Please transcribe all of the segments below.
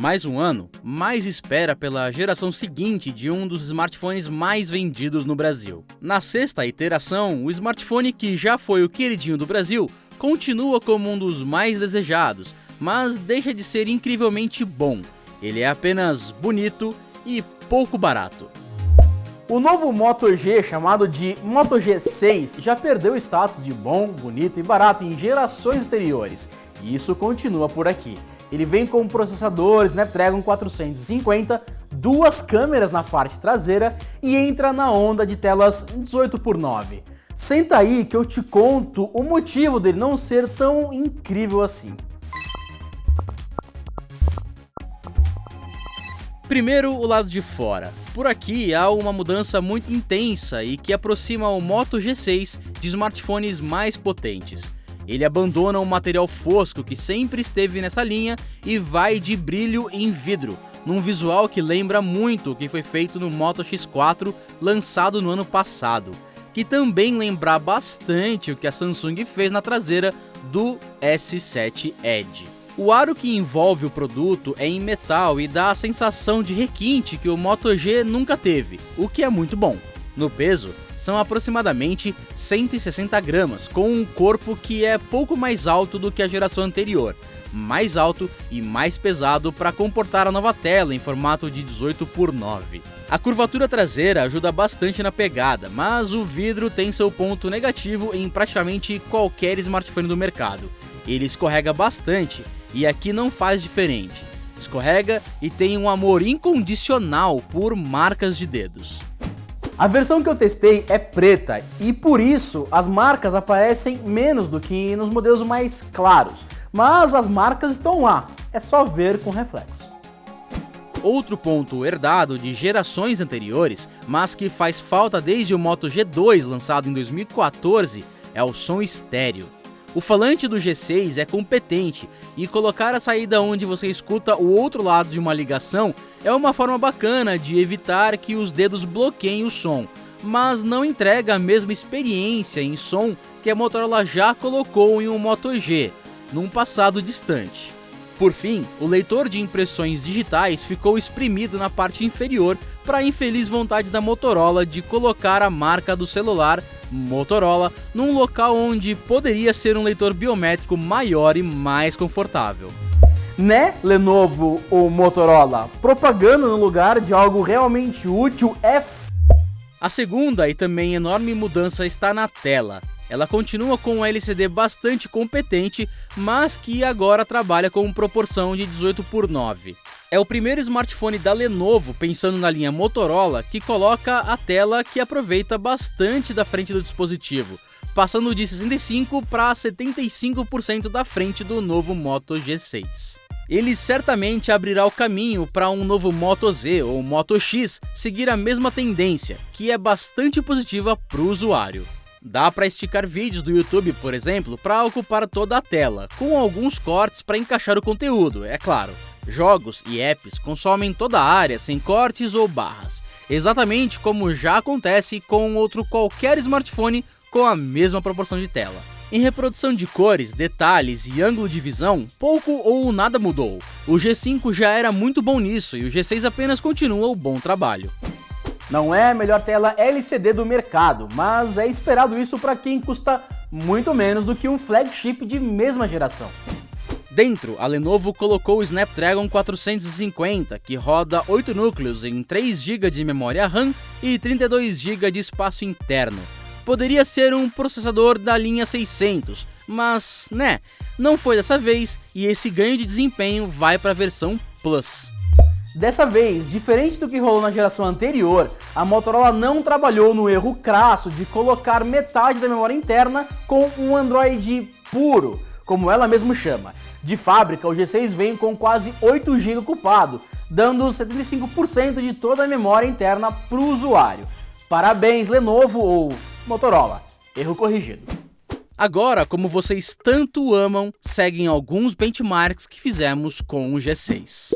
mais um ano, mais espera pela geração seguinte de um dos smartphones mais vendidos no Brasil. Na sexta iteração, o smartphone que já foi o queridinho do Brasil continua como um dos mais desejados, mas deixa de ser incrivelmente bom. Ele é apenas bonito e pouco barato. O novo Moto G, chamado de Moto G6, já perdeu o status de bom, bonito e barato em gerações anteriores, e isso continua por aqui. Ele vem com um processador Snapdragon 450, duas câmeras na parte traseira e entra na onda de telas 18:9. Senta aí que eu te conto o motivo dele não ser tão incrível assim. Primeiro, o lado de fora. Por aqui há uma mudança muito intensa e que aproxima o Moto G6 de smartphones mais potentes. Ele abandona o material fosco que sempre esteve nessa linha e vai de brilho em vidro, num visual que lembra muito o que foi feito no Moto X4 lançado no ano passado, que também lembra bastante o que a Samsung fez na traseira do S7 Edge. O aro que envolve o produto é em metal e dá a sensação de requinte que o Moto G nunca teve, o que é muito bom. No peso, são aproximadamente 160 gramas, com um corpo que é pouco mais alto do que a geração anterior, mais alto e mais pesado para comportar a nova tela em formato de 18:9. A curvatura traseira ajuda bastante na pegada, mas o vidro tem seu ponto negativo em praticamente qualquer smartphone do mercado. Ele escorrega bastante e aqui não faz diferente. Escorrega e tem um amor incondicional por marcas de dedos. A versão que eu testei é preta e por isso as marcas aparecem menos do que nos modelos mais claros, mas as marcas estão lá, é só ver com reflexo. Outro ponto herdado de gerações anteriores, mas que faz falta desde o Moto G2 lançado em 2014, é o som estéreo. O falante do G6 é competente e colocar a saída onde você escuta o outro lado de uma ligação é uma forma bacana de evitar que os dedos bloqueiem o som, mas não entrega a mesma experiência em som que a Motorola já colocou em um Moto G, num passado distante. Por fim, o leitor de impressões digitais ficou espremido na parte inferior para a infeliz vontade da Motorola de colocar a marca do celular Motorola num local onde poderia ser um leitor biométrico maior e mais confortável. Né, Lenovo ou Motorola? Propaganda no lugar de algo realmente útil é A segunda e também enorme mudança está na tela. Ela continua com um LCD bastante competente, mas que agora trabalha com proporção de 18:9. É o primeiro smartphone da Lenovo, pensando na linha Motorola, que coloca a tela que aproveita bastante da frente do dispositivo, passando de 65% para 75% da frente do novo Moto G6. Ele certamente abrirá o caminho para um novo Moto Z ou Moto X seguir a mesma tendência, que é bastante positiva para o usuário. Dá para esticar vídeos do YouTube, por exemplo, para ocupar toda a tela, com alguns cortes para encaixar o conteúdo, é claro. Jogos e apps consomem toda a área sem cortes ou barras, exatamente como já acontece com outro qualquer smartphone com a mesma proporção de tela. Em reprodução de cores, detalhes e ângulo de visão, pouco ou nada mudou. O G5 já era muito bom nisso e o G6 apenas continua o bom trabalho. Não é a melhor tela LCD do mercado, mas é esperado isso para quem custa muito menos do que um flagship de mesma geração. Dentro, a Lenovo colocou o Snapdragon 450, que roda 8 núcleos em 3 GB de memória RAM e 32 GB de espaço interno. Poderia ser um processador da linha 600, mas, não foi dessa vez e esse ganho de desempenho vai para a versão Plus. Dessa vez, diferente do que rolou na geração anterior, a Motorola não trabalhou no erro crasso de colocar metade da memória interna com um Android puro, como ela mesma chama. De fábrica, o G6 vem com quase 8 GB ocupado, dando 75% de toda a memória interna para o usuário. Parabéns, Lenovo ou Motorola. Erro corrigido. Agora, como vocês tanto amam, seguem alguns benchmarks que fizemos com o G6.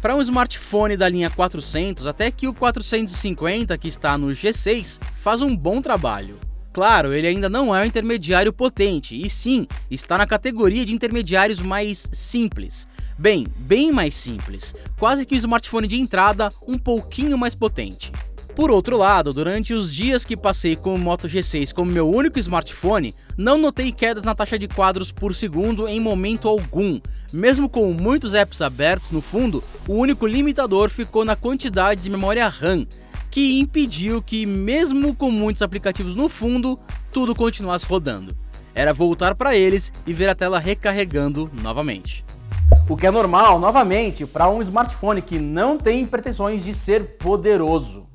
para um smartphone da linha 400, até que o 450 que está no G6 faz um bom trabalho. Claro, ele ainda não é um intermediário potente, e sim, está na categoria de intermediários mais simples. Bem mais simples, quase que um smartphone de entrada um pouquinho mais potente. Por outro lado, durante os dias que passei com o Moto G6 como meu único smartphone, não notei quedas na taxa de quadros por segundo em momento algum. Mesmo com muitos apps abertos no fundo, o único limitador ficou na quantidade de memória RAM, que impediu que, mesmo com muitos aplicativos no fundo, tudo continuasse rodando. Era voltar para eles e ver a tela recarregando novamente. O que é normal, novamente, para um smartphone que não tem pretensões de ser poderoso.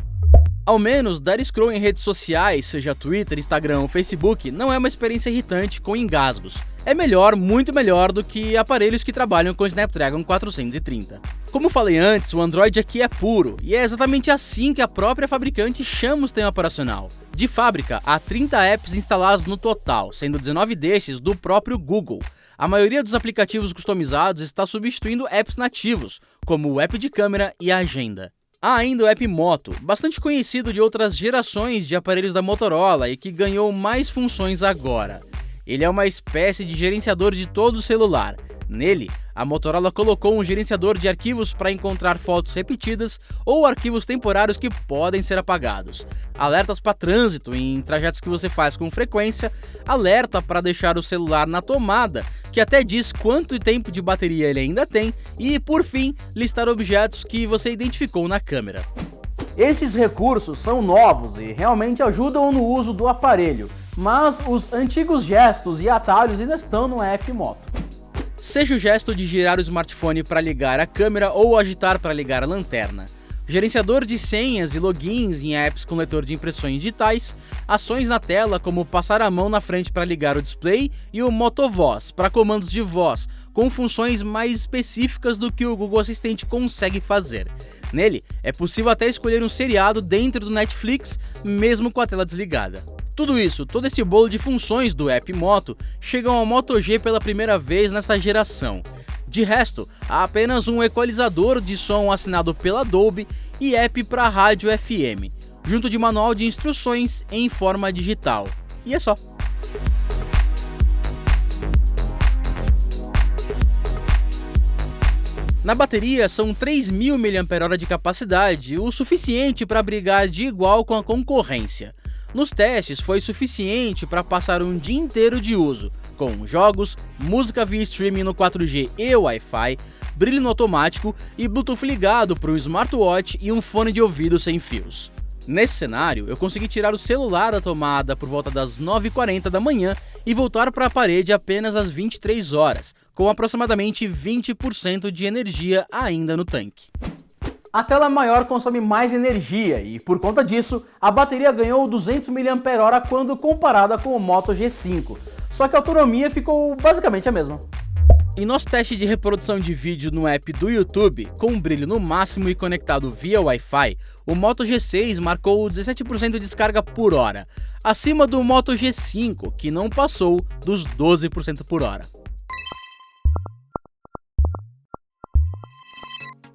Ao menos, dar scroll em redes sociais, seja Twitter, Instagram ou Facebook, não é uma experiência irritante com engasgos. É melhor, muito melhor do que aparelhos que trabalham com Snapdragon 430. Como falei antes, o Android aqui é puro, e é exatamente assim que a própria fabricante chama o sistema operacional. De fábrica, há 30 apps instalados no total, sendo 19 destes do próprio Google. A maioria dos aplicativos customizados está substituindo apps nativos, como o app de câmera e agenda. Há ainda o app Moto, bastante conhecido de outras gerações de aparelhos da Motorola e que ganhou mais funções agora. Ele é uma espécie de gerenciador de todo o celular. Nele, a Motorola colocou um gerenciador de arquivos para encontrar fotos repetidas ou arquivos temporários que podem ser apagados, alertas para trânsito em trajetos que você faz com frequência, alerta para deixar o celular na tomada, que até diz quanto tempo de bateria ele ainda tem, e, por fim, listar objetos que você identificou na câmera. Esses recursos são novos e realmente ajudam no uso do aparelho, mas os antigos gestos e atalhos ainda estão no app Moto. Seja o gesto de girar o smartphone para ligar a câmera ou agitar para ligar a lanterna, gerenciador de senhas e logins em apps com leitor de impressões digitais, ações na tela como passar a mão na frente para ligar o display e o Motovoz para comandos de voz, com funções mais específicas do que o Google Assistente consegue fazer. Nele, é possível até escolher um seriado dentro do Netflix, mesmo com a tela desligada. Tudo isso, todo esse bolo de funções do app Moto chegam ao Moto G pela primeira vez nessa geração. De resto, há apenas um equalizador de som assinado pela Dolby e app para rádio FM, junto de manual de instruções em forma digital. E é só. Na bateria são 3.000 mAh de capacidade, o suficiente para brigar de igual com a concorrência. Nos testes foi suficiente para passar um dia inteiro de uso, com jogos, música via streaming no 4G e Wi-Fi, brilho no automático e Bluetooth ligado para um smartwatch e um fone de ouvido sem fios. Nesse cenário, eu consegui tirar o celular da tomada por volta das 9h40 da manhã e voltar para a parede apenas às 23 horas, com aproximadamente 20% de energia ainda no tanque. A tela maior consome mais energia e, por conta disso, a bateria ganhou 200 mAh quando comparada com o Moto G5, só que a autonomia ficou basicamente a mesma. Em nosso teste de reprodução de vídeo no app do YouTube, com brilho no máximo e conectado via Wi-Fi, o Moto G6 marcou 17% de descarga por hora, acima do Moto G5, que não passou dos 12% por hora.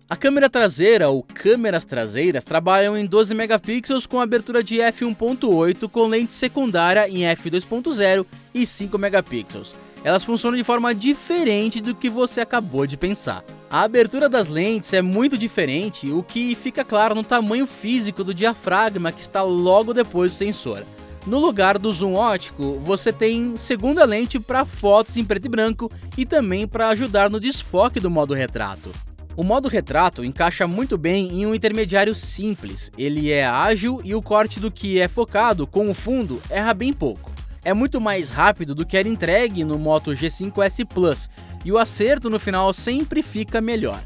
A câmera traseira ou câmeras traseiras trabalham em 12 megapixels com abertura de f1.8 com lente secundária em f2.0 e 5 megapixels. Elas funcionam de forma diferente do que você acabou de pensar. A abertura das lentes é muito diferente, o que fica claro no tamanho físico do diafragma que está logo depois do sensor. No lugar do zoom óptico, você tem segunda lente para fotos em preto e branco e também para ajudar no desfoque do modo retrato. O modo retrato encaixa muito bem em um intermediário simples, ele é ágil e o corte do que é focado com o fundo erra bem pouco. É muito mais rápido do que era entregue no Moto G5S Plus e o acerto no final sempre fica melhor.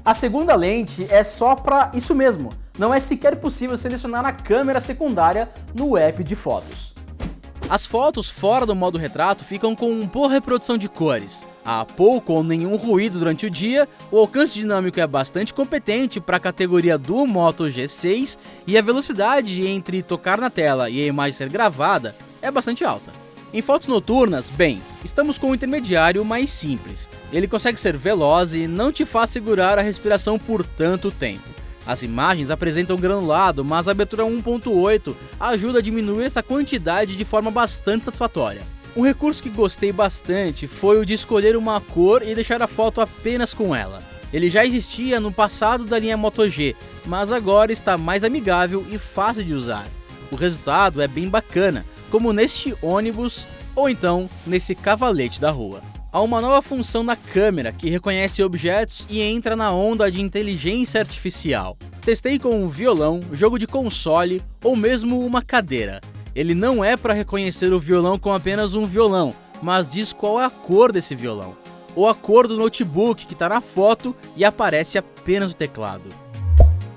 A segunda lente é só para isso mesmo, não é sequer possível selecionar a câmera secundária no app de fotos. As fotos fora do modo retrato ficam com boa reprodução de cores. Há pouco ou nenhum ruído durante o dia, o alcance dinâmico é bastante competente para a categoria do Moto G6 e a velocidade entre tocar na tela e a imagem ser gravada é bastante alta. Em fotos noturnas, bem, estamos com um intermediário mais simples. Ele consegue ser veloz e não te faz segurar a respiração por tanto tempo. As imagens apresentam granulado, mas a abertura 1.8 ajuda a diminuir essa quantidade de forma bastante satisfatória. Um recurso que gostei bastante foi o de escolher uma cor e deixar a foto apenas com ela. Ele já existia no passado da linha Moto G, mas agora está mais amigável e fácil de usar. O resultado é bem bacana, como neste ônibus ou então nesse cavalete da rua. Há uma nova função na câmera que reconhece objetos e entra na onda de inteligência artificial. Testei com um violão, jogo de console ou mesmo uma cadeira. Ele não é para reconhecer o violão com apenas um violão, mas diz qual é a cor desse violão, ou a cor do notebook que está na foto e aparece apenas o teclado.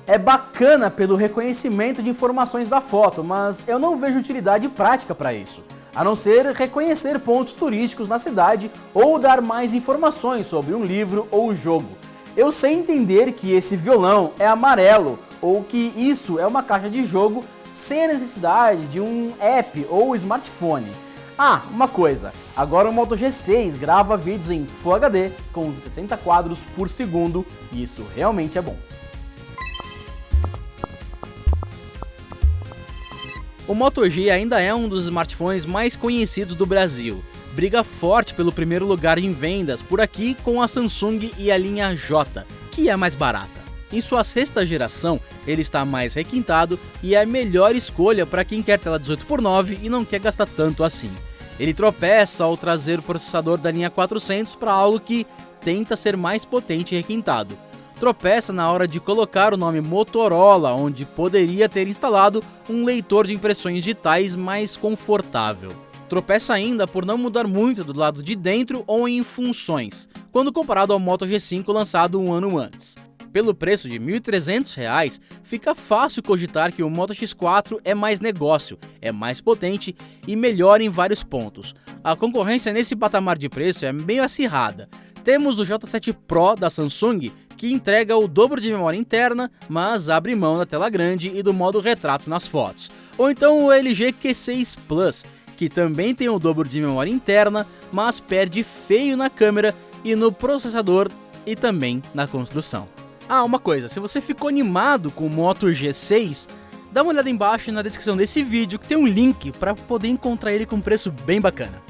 É bacana pelo reconhecimento de informações da foto, mas eu não vejo utilidade prática para isso, a não ser reconhecer pontos turísticos na cidade ou dar mais informações sobre um livro ou jogo. Eu sei entender que esse violão é amarelo ou que isso é uma caixa de jogo sem a necessidade de um app ou smartphone. Ah, uma coisa, agora o Moto G6 grava vídeos em Full HD com 60 quadros por segundo e isso realmente é bom. O Moto G ainda é um dos smartphones mais conhecidos do Brasil. Briga forte pelo primeiro lugar em vendas por aqui com a Samsung e a linha J, que é mais barata. Em sua sexta geração, ele está mais requintado e é a melhor escolha para quem quer tela 18x9 e não quer gastar tanto assim. Ele tropeça ao trazer o processador da linha 400 para algo que tenta ser mais potente e requintado. Tropeça na hora de colocar o nome Motorola, onde poderia ter instalado um leitor de impressões digitais mais confortável. Tropeça ainda por não mudar muito do lado de dentro ou em funções, quando comparado ao Moto G5 lançado um ano antes. Pelo preço de R$ 1.300, fica fácil cogitar que o Moto X4 é mais negócio, é mais potente e melhor em vários pontos. A concorrência nesse patamar de preço é meio acirrada. Temos o J7 Pro da Samsung, que entrega o dobro de memória interna, mas abre mão da tela grande e do modo retrato nas fotos. Ou então o LG Q6 Plus, que também tem o dobro de memória interna, mas perde feio na câmera e no processador e também na construção. Ah, uma coisa, se você ficou animado com o Moto G6, dá uma olhada embaixo na descrição desse vídeo que tem um link para poder encontrar ele com um preço bem bacana.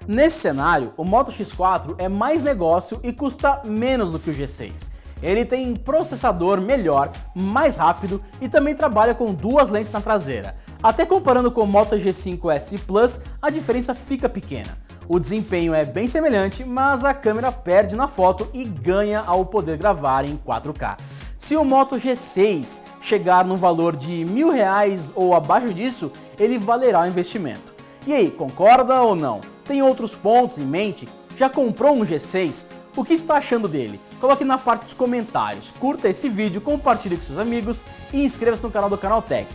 Nesse cenário, o Moto X4 é mais negócio e custa menos do que o G6. Ele tem processador melhor, mais rápido e também trabalha com duas lentes na traseira. Até comparando com o Moto G5S Plus, a diferença fica pequena. O desempenho é bem semelhante, mas a câmera perde na foto e ganha ao poder gravar em 4K. Se o Moto G6 chegar no valor de R$1.000 ou abaixo disso, ele valerá o investimento. E aí, concorda ou não? Tem outros pontos em mente? Já comprou um G6? O que está achando dele? Coloque na parte dos comentários, curta esse vídeo, compartilhe com seus amigos e inscreva-se no canal do Canaltech.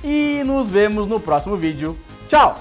E nos vemos no próximo vídeo. Tchau!